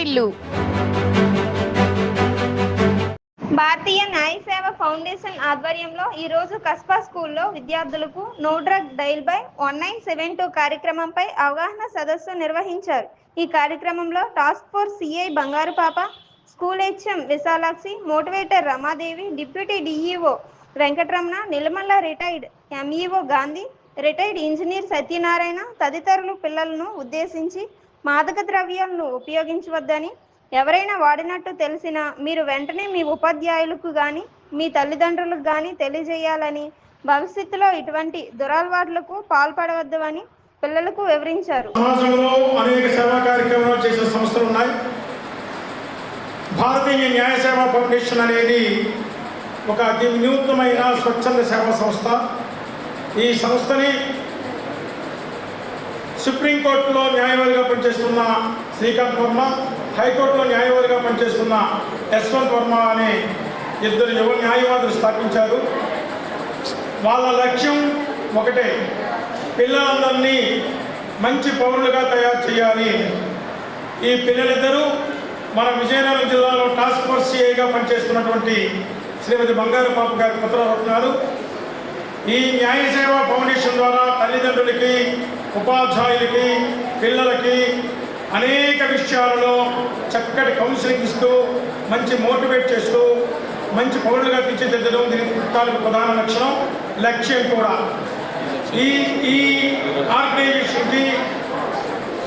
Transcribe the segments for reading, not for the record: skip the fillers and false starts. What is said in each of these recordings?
వారిల్లు. భారతీయ న్యాయ సేవ ఫౌండేషన్ ఆధ్వర్యంలో ఈరోజు కస్బా స్కూల్లో విద్యార్థులకు నో డ్రగ్ డైల్ బై 1972 కార్యక్రమంపై అవగాహన సదస్సు నిర్వహించారు. ఈ కార్యక్రమంలో task force CI Bangaru Papa, school HM Visalakshi, motivator Ramadevi, deputy DEO Venkataramana, Nilamalla retired MEO Gandhi, retired engineer Satyanarayana తదితరులు పిల్లలను ఉద్దేశించి మాదక ద్రవ్యాలను ఉపయోగించవద్దని, ఎవరైనా వాడినట్టు తెలిసినా మీరు వెంటనే మీ ఉపాధ్యాయులకు కానీ మీ తల్లిదండ్రులకు కానీ తెలియజేయాలని, భవిష్యత్తులో ఇటువంటి దురలవాట్లకు పాల్పడవద్దని పిల్లలకు వివరించారు. సమాజంలో అనేక సేవా కార్యక్రమాలు చేసే సంస్థలు ఉన్నాయి. భారతీయ న్యాయ సేవా ఫౌండేషన్ అనేది ఒక అతి వినూత్నమైన స్వచ్ఛంద సేవా సంస్థ. ఈ సంస్థని సుప్రీంకోర్టులో న్యాయవాదిగా పనిచేస్తున్న శ్రీకాంత్ వర్మ, హైకోర్టులో న్యాయవాదిగా పనిచేస్తున్న యశ్వంత్ వర్మ అనే ఇద్దరు యువ న్యాయవాదులు స్థాపించారు. వాళ్ళ లక్ష్యం ఒకటే, పిల్లలందరినీ మంచి పౌరులుగా తయారు చేయాలి. ఈ పిల్లలిద్దరూ మన విజయనగరం జిల్లాలో టాస్క్ ఫోర్స్ సిఐగా పనిచేస్తున్నటువంటి శ్రీమతి బంగారు పాప గారి పుత్రరత్నాలు. ఈ న్యాయ సేవా ఫౌండేషన్ ద్వారా తల్లిదండ్రులకి, ఉపాధ్యాయులకి, పిల్లలకి అనేక విషయాలలో చక్కటి కౌన్సిలింగ్ ఇస్తూ, మంచి మోటివేట్ చేస్తూ, మంచి పౌరులుగా తీర్చిదిద్దడం దీనికి ప్రధాన లక్ష్యం కూడా. ఈ ఆర్గనైజేషన్కి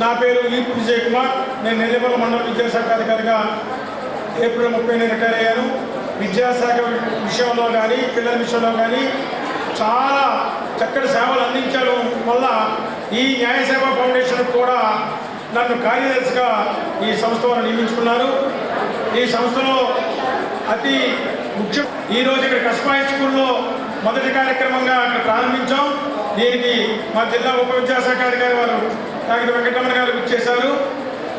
నా పేరు ఈపు విజయ్ కుమార్. నేను నెల్లిమల్ల మండల విద్యాశాఖ అధికారిగా ఏప్రిల్ 30 రిటైర్ అయ్యాను. విద్యాశాఖ విషయంలో కానీ పిల్లల విషయంలో కానీ చాలా చక్కటి సేవలు అందించడం వల్ల ఈ న్యాయ సేవా ఫౌండేషన్ కూడా నన్ను కార్యదర్శిగా ఈ సంస్థ వారు నియమించుకున్నారు. ఈ సంస్థలో అతి ముఖ్యం ఈరోజు ఇక్కడ కస్బా స్కూల్లో మొదటి కార్యక్రమంగా అక్కడ ప్రారంభించాం. దీనికి మా జిల్లా ఉప విద్యాశాఖ అధికారి వారు డాక్టర్ వెంకటరమణ గారు ఇచ్చేశారు.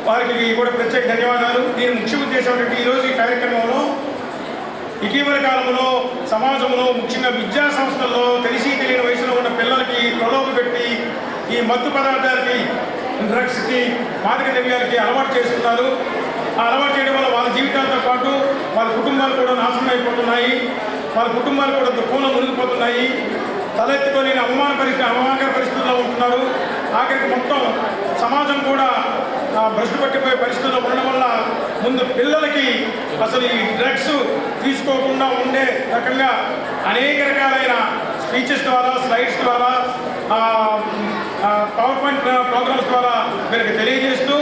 వారికి కూడా ప్రత్యేక ధన్యవాదాలు. దీని ముఖ్య ఉద్దేశం ఏంటంటే ఈరోజు ఈ కార్యక్రమంలో ఇటీవల కాలంలో సమాజంలో ముఖ్యంగా విద్యా సంస్థల్లో తెలిసి తెలియని వయసులో ఉన్న పిల్లలకి ప్రలోభ పెట్టి ఈ మత్తు పదార్థాలకి, డ్రగ్స్కి, మాదక ద్రవ్యాలకి అలవాటు చేస్తున్నారు. ఆ అలవాటు చేయడం వల్ల వాళ్ళ జీవితాలతో పాటు వాళ్ళ కుటుంబాలు కూడా నాశనం అయిపోతున్నాయి. వాళ్ళ కుటుంబాలు కూడా దుఃఖంలో మునిగిపోతున్నాయి. తలెత్తుకోలేని అవమానకర పరిస్థితుల్లో ఉంటున్నారు. ఆఖరికి మొత్తం సమాజం కూడా భ్రష్టు పట్టిపోయే పరిస్థితుల్లో ఉండడం వల్ల ముందు పిల్లలకి అసలు ఈ డ్రగ్స్ తీసుకోకుండా ఉండే రకంగా అనేక రకాలైన స్పీచెస్ ద్వారా, స్లైడ్స్ ద్వారా, పవర్ పాయింట్ ప్రోగ్రామ్స్ ద్వారా వీరికి తెలియజేస్తూ,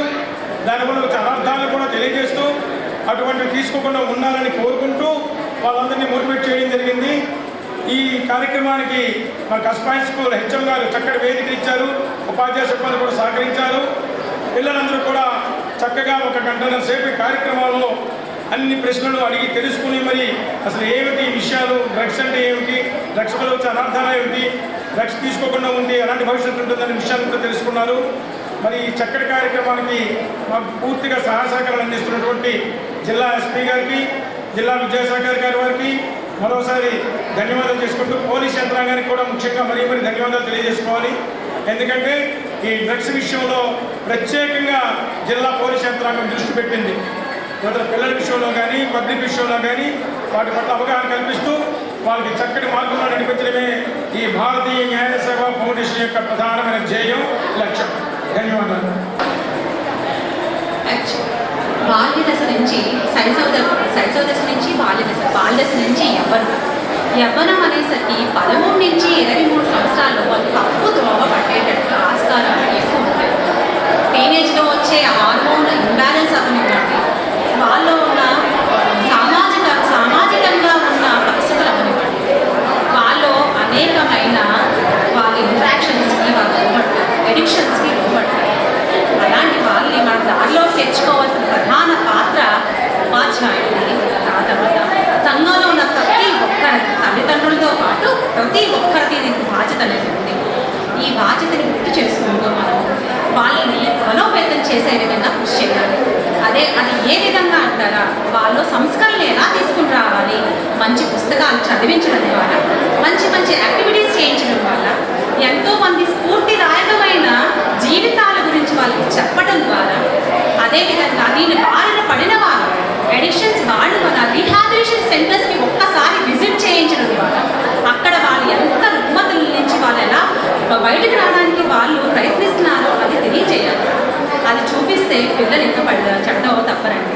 దానివల్ల వచ్చే అనర్థాలను కూడా తెలియజేస్తూ అటువంటివి తీసుకోకుండా ఉండాలని కోరుకుంటూ వాళ్ళందరినీ మోటివేట్ చేయడం జరిగింది. ఈ కార్యక్రమానికి మన కస్బా స్కూల్ హెచ్ఎం గారు చక్కటి వేదిక ఇచ్చారు. ఉపాధ్యాయ సిబ్బంది కూడా సహకరించారు. పిల్లలందరూ కూడా చక్కగా ఒక గంటన్నర సేపు ఈ కార్యక్రమాల్లో అన్ని ప్రశ్నలు అడిగి తెలుసుకుని మరి అసలు ఏమిటి విషయాలు, డ్రగ్స్ అంటే ఏమిటి, డ్రగ్స్ వల్ల వచ్చే అనర్థాలు ఏమిటి, డ్రగ్స్ తీసుకోకుండా ఉండి ఎలాంటి భవిష్యత్తు ఉంటుందనే విషయాలు కూడా తెలుసుకున్నారు. మరి ఈ చక్కటి కార్యక్రమానికి మాకు పూర్తిగా సహాయ సహకారాలు అందిస్తున్నటువంటి జిల్లా ఎస్పీ గారికి, జిల్లా విద్యాశాఖ అధికారి వారికి మరోసారి ధన్యవాదాలు చేసుకుంటూ పోలీస్ యంత్రాంగానికి కూడా ముఖ్యంగా మరీ ధన్యవాదాలు తెలియజేసుకోవాలి. ఎందుకంటే ఈ డ్రగ్స్ విషయంలో ప్రత్యేకంగా జిల్లా పోలీస్ యంత్రాంగం దృష్టి పెట్టింది. పిల్లల విషయంలో కానీ పబ్లిక్ విషయంలో కానీ వాటి పట్ల అవగాహన కల్పిస్తూ వాళ్ళకి చక్కటి మార్గంలో నడిపించడమే ఈ భారతీయ న్యాయ సేవా ఫౌండేషన్ యొక్క ప్రధానమైన ధ్యేయం, లక్ష్యం. ధన్యవాదాలు. బాల్య దశ నుంచి శైశవ దశ నుంచి బాల్య దశ నుంచి యవ్వనం అనేసరికి 13 నుంచి 23 సంవత్సరాల్లో వాళ్ళు తప్పు ద్రోవ పట్టేటట్టు ఆస్కారాలు ఎక్కువ ఉంటాయి. టీనేజ్లో వచ్చే హార్మోన్ ఇంబ్యాలెన్స్ అవనివ్వండి, వాళ్ళు ఉన్న సామాజికంగా ఉన్న పరిస్థితులు అవనివ్వండి, వాళ్ళు అనేకమైన వాళ్ళ ఇంట్రాక్షన్స్కి, వాళ్ళ లోబడతారు, ఎడిక్షన్స్కి లోబడతారు. అలాంటి వాళ్ళని మన దారిలో తెచ్చుకోవాల్సిన ప్రధాన పాత్ర ఉపాధ్యాయుడిని, తర్వాత సంఘంలో ఉన్న ప్రతి ఒక్కరి తల్లిదండ్రులతో పాటు ప్రతి ఒక్కరికి దీనికి బాధ్యత అనేది ఉంది. ఈ బాధ్యతని గుర్తు చేసుకుంటూ మనం వాళ్ళని బలోపేతం చేసే విధంగా కృషి చేయాలి. అది ఏ విధంగా అంటారా, వాళ్ళు సంస్కరణలు ఎలా తీసుకుని రావాలి, మంచి పుస్తకాలు చదివించడం ద్వారా, మంచి మంచి యాక్టివిటీస్ చేయించడం వల్ల, ఎంతోమంది స్ఫూర్తిదాయకమైన జీవితాల గురించి వాళ్ళకి చెప్పడం ద్వారా, అదేవిధంగా దీని వాళ్ళు ప్రయత్నిస్తున్నారో అది తెలియజేయాలి. అది చూపిస్తే పిల్లలు ఇంకా చెడ్డో తప్పరండి.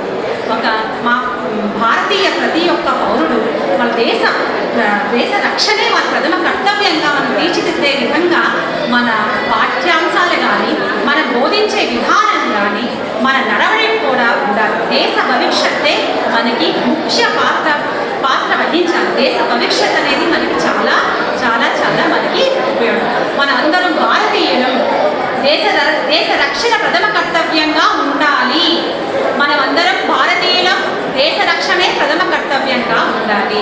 మా భారతీయ ప్రతి ఒక్క పౌరుడు మన దేశ రక్షణే మన ప్రథమ కర్తవ్యంగా మనం తీర్చిదిద్దే విధంగా మన పాఠ్యాంశాలు కానీ మనం బోధించే విధానం కానీ మన నడవడి కూడా ఉండాలి. దేశ భవిష్యత్తే మనకి ముఖ్య పాత్ర వహించాలి. దేశ భవిష్యత్ అనేది మనకి చాలా చాలా చాలా మనకి ఉపయోగం. మన అందరం భారతీయులం. దేశ రక్షణ ప్రథమ కర్తవ్యంగా ఉండాలి. మనమందరం భారతీయులం. దేశ రక్షణే ప్రథమ కర్తవ్యంగా ఉండాలి.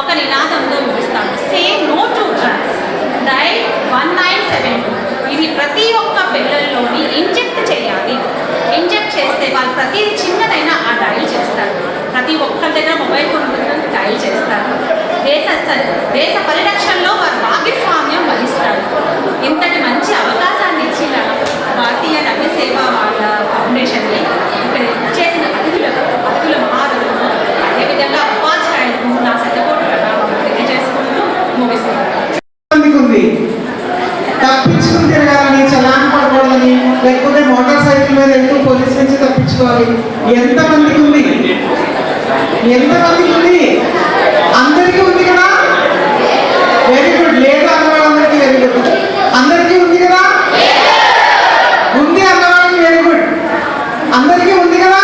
ఒక నినాదంతో ముగిస్తాను. Say no to drugs. Dial 1972. ఇది ప్రతి ఒక్క పిల్లల్లోని ఇంజెక్ట్ చేయాలి. ఇంజెక్ట్ చేస్తే వాళ్ళు ప్రతి చిన్నదైనా ఆ డైల్ చేస్తారు. ప్రతి ఒక్కరి దగ్గర మొబైల్ ఫోన్ డైల్ చేస్తారు. దేశ పరిరక్షణలో వారు భాగస్వామ్యం వహిస్తారు. ఇంతటి మంచి అవకాశాన్ని ఇచ్చిన భారతీయ నవ్య సేవా వాళ్ళ ఫౌండేషన్ని ఇక్కడ చేసిన అతిథుల మహారులకు అదేవిధంగా ఉపాధ్యాయులకు నా శతకోటి ప్రణామాలు తెలియజేసుకుంటూ ముగిస్తున్నాను. తప్పించుకుని తిరగాలని, చలాన్ పడకూడదని, లేకపోతే మోటార్ సైకిల్ మీద వెళ్తూ పోలీస్ నుంచి తప్పించుకోవాలి. ఎంతమందికి ఉంది? అందరికీ ఉంది కదా? Very good. లేదు అన్నవాళ్ళందరికీ వెరీ గుడ్. అందరికీ ఉంది కదా? ఉంది అన్నవాళ్ళకి వెరీ గుడ్. అందరికీ ఉంది కదా?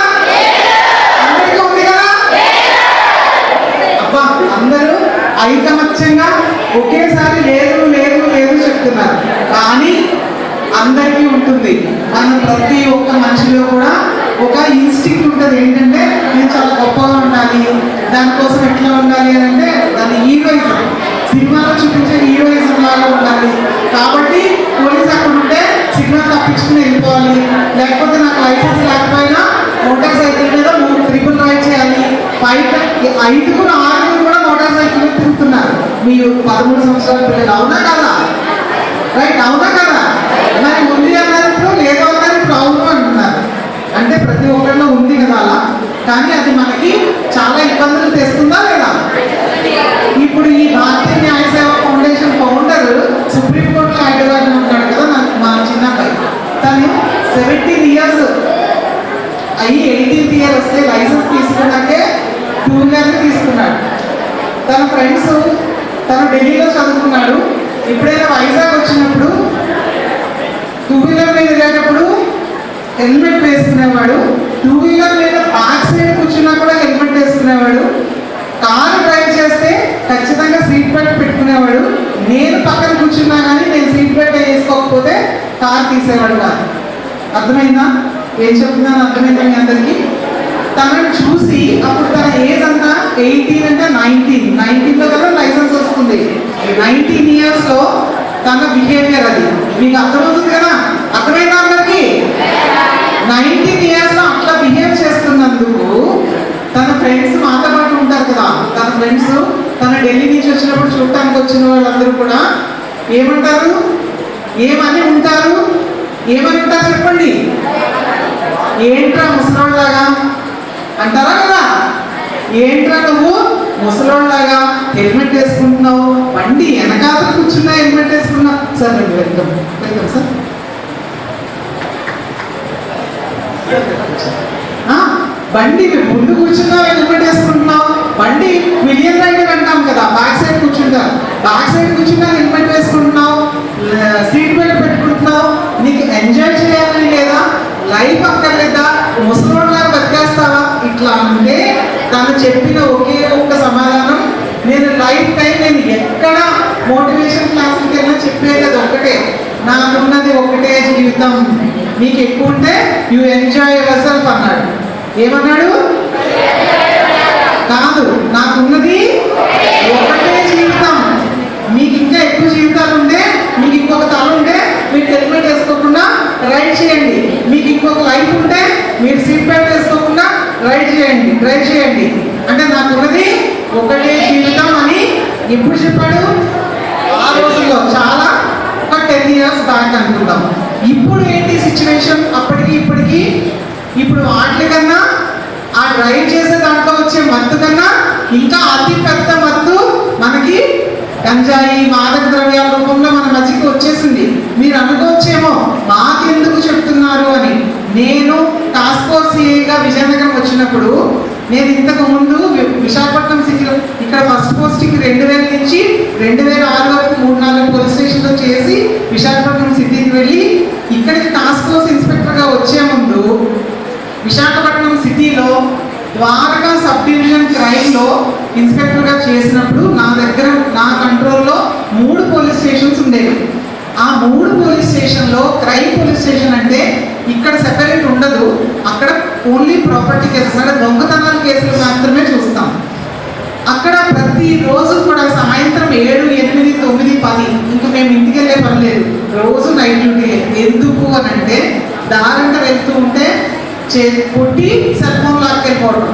అబ్బా, అందరూ ఐకమత్యంగా ఒకేసారి లేదు లేదు లేదు చెప్తున్నారు. కానీ అందరికీ ఉంటుంది. మనం ప్రతి ఒక్క మనిషిలో కూడా ఒక ఇన్స్టింక్ట్ ఉంటుంది. ఏంటంటే నేను చాలా గొప్పగా ఉండాలి, దానికోసం ఎట్లా ఉండాలి అని అంటే దాని హీరోయిజం, సినిమాలో చూపించే హీరోయిజం లాగా ఉండాలి. కాబట్టి పోలీస్ అక్కడ ఉంటే సిగ్నల్ తప్పించుకుని వెళ్ళిపోవాలి. లేకపోతే నాకు లైసెన్స్ లేకపోయినా మోటార్ సైకిల్ మీద ట్రిపుల్ రైడ్ చేయాలి. 5 6 కూడా మోటార్ సైకిల్ మీద తిరుగుతున్నారు. మీరు 13 సంవత్సరాల పిల్లలు. అవునా కదా? రైట్, అవునా కదా? మరి ఉంది అన్నారు, ఇప్పుడు లేదో అన్నారు, ఇప్పుడు అవును అంటున్నారు. అంటే ప్రతి ఒక్కరిలో ఉంది కదా అలా. కానీ అది మనకి చాలా ఇబ్బందులు తెస్తుందా లేదా? ఇప్పుడు ఈ భారతీయ న్యాయ సేవా ఫౌండేషన్ ఫౌండర్ సుప్రీంకోర్టులో హైదరాబాద్ ఉంటాడు కదా, మా చిన్న అబ్బాయి. తను 17 ఇయర్స్ అయ్యి 18th ఇయర్ వస్తే లైసెన్స్ తీసుకున్నాకే 2 వీలర్ తీసుకున్నాడు. తన ఫ్రెండ్స్, తను ఢిల్లీలో చదువుకున్నాడు. ఎప్పుడైనా వైజాగ్ వచ్చినప్పుడు 2 వీలర్ మీద వెళ్ళేటప్పుడు హెల్మెట్ వేసుకునేవాడు. 2 వీలర్ మీద బ్యాక్ సైడ్ కూర్చున్నా కూడా హెల్మెట్ వేసుకునేవాడు. కారు డ్రైవ్ చేస్తే ఖచ్చితంగా సీట్ బెల్ట్ పెట్టుకునేవాడు. నేను పక్కన కూర్చున్నా కానీ నేను సీట్ బెల్ట్ వేసుకోకపోతే కారు తీసేవాడు కాదు. అర్థమైందా? ఏం చెప్తున్నాను అర్థమైందా మీ అందరికీ? తనను చూసి అప్పుడు తన ఏజ్ అంతా 18 అంటే 19లో కదా లైసెన్స్ వస్తుంది. 19 ఇయర్స్లో తన బిహేవియర్ అది మీకు అర్థమవుతుంది కదా? అర్థమైందా అందరికీ? 19 ఇయర్స్లో అట్లా బిహేవ్ చేస్తున్నందుకు తన ఫ్రెండ్స్ మాతో పాటు ఉంటారు కదా, తన ఫ్రెండ్స్ తన ఢిల్లీ నుంచి వచ్చినప్పుడు చూడటానికి వచ్చిన వాళ్ళందరూ కూడా ఏమంటారు? ఏమని ఉంటారు చెప్పండి. ఏంట్రా ముసలోళ్ళలాగా అంటారా కదా? ఏంట్రా నువ్వు ముసలోళ్ళలాగా హెల్మెట్ వేసుకుంటున్నావు, బండి వెనకాల కూర్చున్నా హెల్మెట్ వేసుకున్నావు. సార్ రండి, వెల్కమ్ సార్. బండి ముందు కూర్చున్నావు, హెల్మెట్ వేసుకుంటున్నావు. బండి మిలియన్ రైడర్ అంటాం కదా, బ్యాక్ సైడ్ కూర్చుంటారు. బ్యాక్ సైడ్ కూర్చున్నా హెల్మెట్ వేసుకుంటున్నావు, సీట్ బెల్ట్ పెట్టుకుంటున్నావు. నీకు ఎంజాయ్ చేయాలని లేదా? లైఫ్ అక్కర్లేదా? ముసలోళ్ళలాగా బతికేస్తావా? ఇట్లా అంటే తను చెప్పిన ఒకే ఒక్క సమాధానం, నేను లైఫ్ టైం నేను ఎక్కడ మోటివేషన్ క్లాసులకి వెళ్ళినా చెప్పేది అది ఒక్కటే, నాకున్నది ఒకటే జీవితం, నీకు ఎక్కువ ఉంటే యూ ఎంజాయ్ యువర్ సెల్ఫ్ అన్నాడు. ఏమన్నాడు? కాదు, నాకున్నది ఒకటే జీవితం, మీకు ఇంకా ఎక్కువ జీవితాలు ఉంటే, మీకు ఇంకొక తల ఉంటే మీరు హెల్మెట్ వేసుకోకుండా రైడ్ చేయండి. మీకు ఇంకొక లైఫ్ ఉంటే మీరు సీట్ బెల్ట్ వేసుకోకుండా డ్రైవ్ చేయండి. అంటే నాకున్నది ఒకటే జీవితం అని ఎప్పుడు చెప్పాడు? ఆ రోజుల్లో, చాలా ఒక 10 ఇయర్స్ బ్యాక్ అనుకుందాం. ఇప్పుడు ఏంటి సిచ్యువేషన్? అప్పటికి ఇప్పటికి ఇప్పుడు వాటి కన్నా ఆ డ్రైవ్ చేసే దాంట్లో వచ్చే మత్తు కన్నా ఇంకా అతి పెద్ద మత్తు మనకి గంజాయి, మాదక ద్రవ్యాల రూపంలో మన మధ్యకి వచ్చేసింది. మీరు అనుకోవచ్చేమో ఉండొచ్చేమో మాకెందుకు చెప్తున్నారు అని. నేను టాస్క్ ఫోర్స్ సిఐగా విజయనగరం వచ్చినప్పుడు నేను ఇంతకు ముందు విశాఖపట్నం సిటీలో ఇక్కడ ఫస్ట్ పోస్ట్కి 2000 నుంచి 2006 వరకు 3-4 పోలీస్ స్టేషన్లో చేసి విశాఖపట్నం సిటీకి వెళ్ళి ఇక్కడికి టాస్క్ ఫోర్స్ ఇన్స్పెక్టర్గా వచ్చే ముందు విశాఖపట్నం సిటీలో ద్వారకా సబ్ డివిజన్ క్రైమ్లో ఇన్స్పెక్టర్గా చేసినప్పుడు నా దగ్గర నా కంట్రోల్లో 3 పోలీస్ స్టేషన్స్ ఉండేవి. ఆ 3 పోలీస్ స్టేషన్లో క్రైమ్ పోలీస్ స్టేషన్ అంటే ఇక్కడ సెపరేట్ ఉండదు, అక్కడ ఓన్లీ ప్రాపర్టీ కేసెస్ అంటే దొంగతనాల కేసులు మాత్రమే చూస్తాం. అక్కడ ప్రతిరోజు కూడా సాయంత్రం 7, 8, 9, 10 ఇంకా మేము ఇంటికి వెళ్ళే పని లేదు, రోజు నైట్ డ్యూటీ. ఎందుకు అని అంటే దారంట వెళ్తూ ఉంటే కొట్టి సెల్ ఫోన్ లాక్కెళ్ళిపోవడం,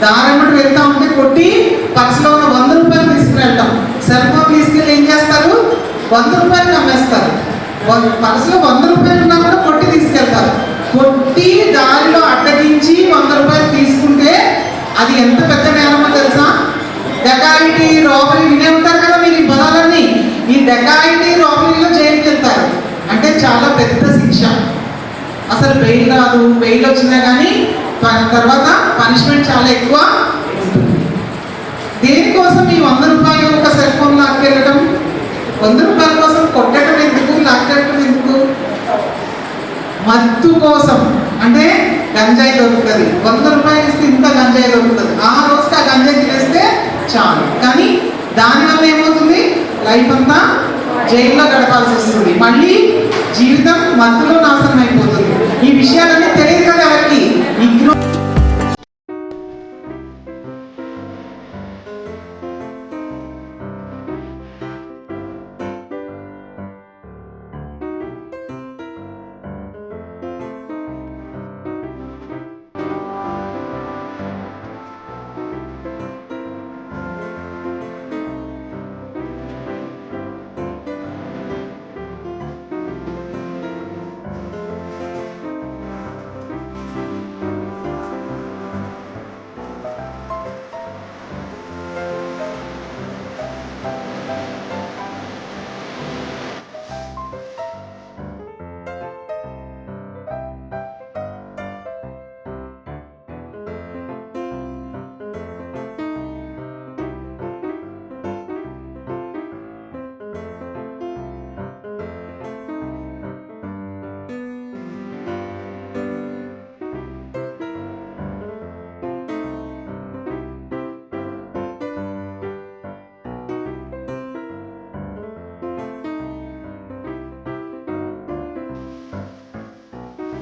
దారంట వెళ్తూ ఉంటే కొట్టి పర్సులో ఉన్న 100 రూపాయలు తీసుకుని సెల్ ఫోన్ తీసుకెళ్ళి ఏం చేస్తారు, 100 రూపాయలు అమ్మేస్తారు. పర్సులో 100 రూపాయలు ఉన్నా కూడా కొట్టి తీసుకెళ్తారు. కొట్టి దారిలో అడ్డగించి 100 రూపాయలు తీసుకుంటే అది ఎంత పెద్ద నేరమో తెలుసా? డకాయిటీ, రాబరీ వినే ఉంటారు కదా మీరు ఈ పదాలన్నీ. ఈ డకాయిటీ, రాబరీలో జైలుకి వెళ్తారు అంటే చాలా పెద్ద శిక్ష. అసలు బెయిల్ రాదు, బెయిల్ వచ్చినా కానీ తర్వాత పనిష్మెంట్ చాలా ఎక్కువ ఉంటుంది. దేనికోసం ఈ 100 రూపాయలు ఒక సెల్ ఫోన్ లాక్కెళ్ళడం? 100 రూపాయల కోసం కొట్టడం ఎందుకు, లాక్కెళ్ళడం ఎందుకు? మత్తు కోసం. అంటే గంజాయి దొరుకుతుంది, 100 రూపాయలు ఇస్తే ఇంత గంజాయి దొరుకుతుంది, ఆ రోజుకి ఆ గంజాయి తినేస్తే చాలు. కానీ దానివల్ల ఏమవుతుంది, లైఫ్ అంతా జైల్లో గడపాల్సి వస్తుంది, మళ్ళీ జీవితం మత్తులో నాశనం అయిపోతుంది. ఈ విషయాలన్నీ